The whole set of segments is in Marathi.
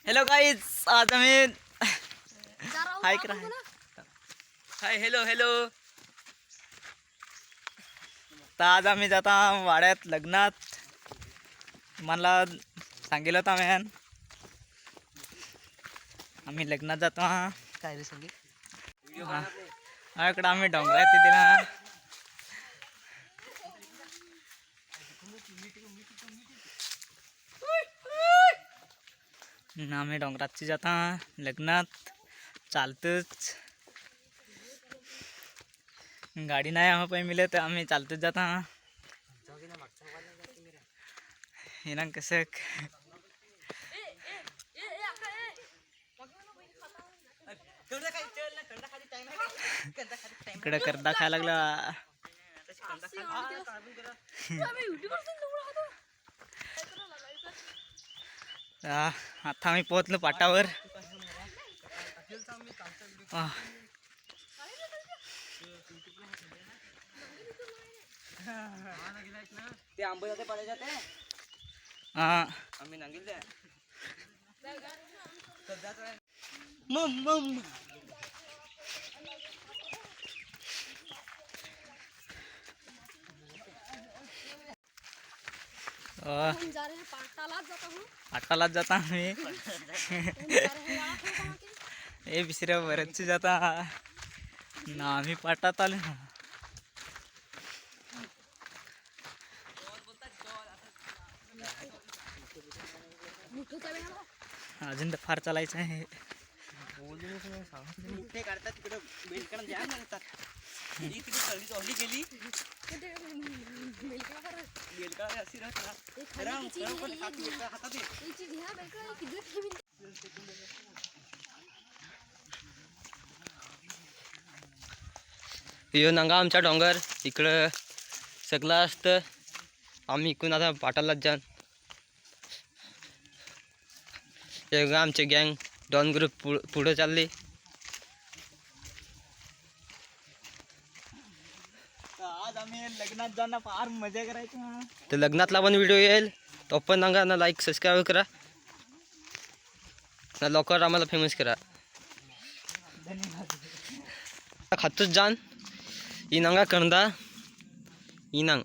हेलो गाइस, आज आम्ही हाय करा हाय हेलो हेलो तर आज आम्ही जाता वाड्यात लग्नात. मला सांगितलं होतं आम्ही लग्नात जातो. काय रे संगीत इकडं आम्ही डोंगरात तिथे आम्ही डोंगराची जाता लग्नात. चालतच गाडी नाही आम्हाला पण मिळत, आम्ही चालतच जाता. हे ना कसं इकडे करदा खायला लागला. आता आम्ही पोहोचलो पाटावर. ते आंबे जाते पाले जाते आम्ही नांगिल दे मम मम पाटालाच जाता आम्ही. हे बिसऱ्या बरेचसे जाता ना, आम्ही पाटात आलो ना. अजून तर फार चालायचं आहे. ते काढतात तिकडं बेलकडे द्या म्हणतात. ही तिकडे चढली चढली गेली बेलकडे अशी राहत ना हातात यो नांगा आमचा डोंगर इकडं सगळं असतं. आम्ही इकडून आता पाटालाच जाण. आमचे गँग डॉन ग्रुप पुढे चालले. आज आम्ही लग्नात जाणं फार मजा करायची. तर लग्नातला पण व्हिडिओ येईल तो पण सांगा ना. लाईक सबस्क्राईब करा ना, लवकर आम्हाला फेमस करा. खातच जाण ही नांगा कंदा ही नांग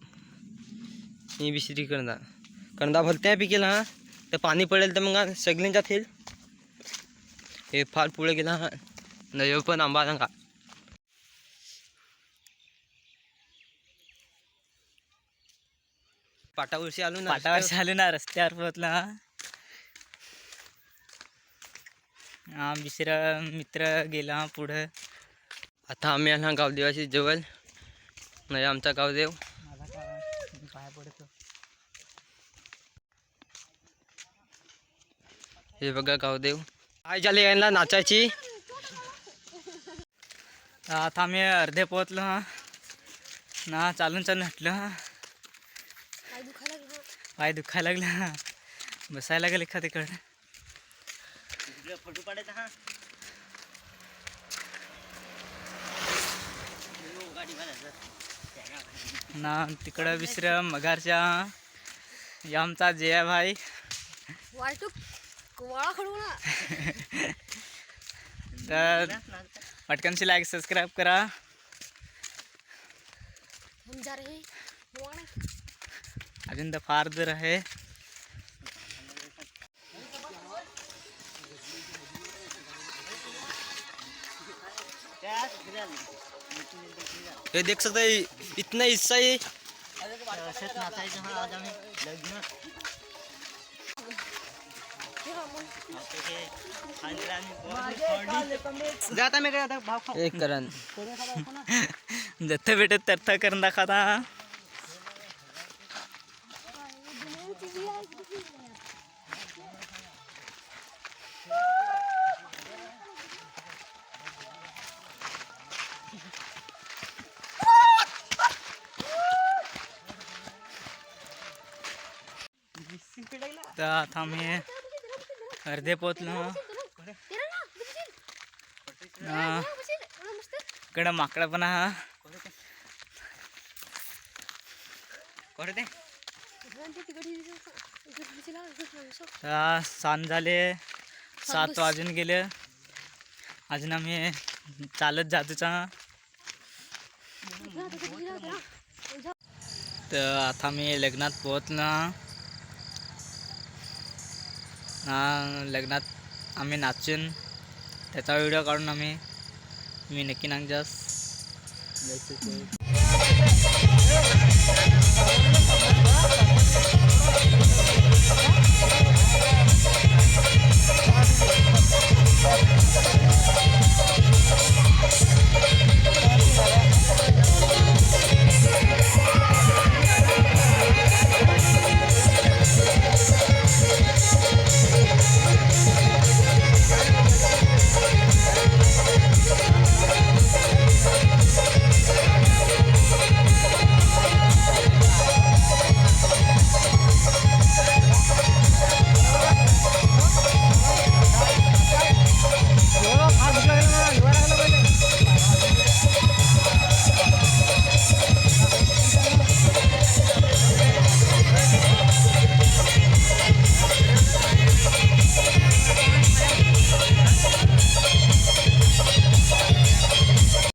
ही बिसरी कंदा भलत्या पिकेल हा. तर पाणी पडेल तर मग सगळ्यांच्या जातील. हे फार पुढे गेला हा न पण आंबा नांगा. पाटावरशी आलो ना. पाटावरशी आलो ना, रस्त्यावर पोहोचला. हा बिसरा मित्र गेला पुढं. आता आम्ही आला गावदेवाशी जवळ. नाही आमचा गावदेव. पाया पडतो. हे बघा गावदेव. काय झाले यांना नाचायची. आता आम्ही अर्धे पोहोचलो ना. चालून चालून हटलं. पाय दुखायला लागला. बसायला लागेल एखाद तिकडं. फोटो काढायचा हा. ना तिकडं बिसऱ्या मगारच्या या आमचा जया भाई. तर पटकनशी लाईक सबस्क्राईब करा. अजून तर फार दूर आहे. ये देख सकते हैं इतना हिस्सा ही एक करण जत्था भेटत तर्था करून दाखवता. तर आता आम्ही अर्धे पोचलो. इकडं माकडा पण हा. सांज झाले. 7 वाजून गेले, अजून आम्ही चालत जातोच हा. तर आता मी लग्नात पोहोचलो हा. लग्नात आम्ही नाचून त्याचा व्हिडिओ काढून मी नक्की नांगजास.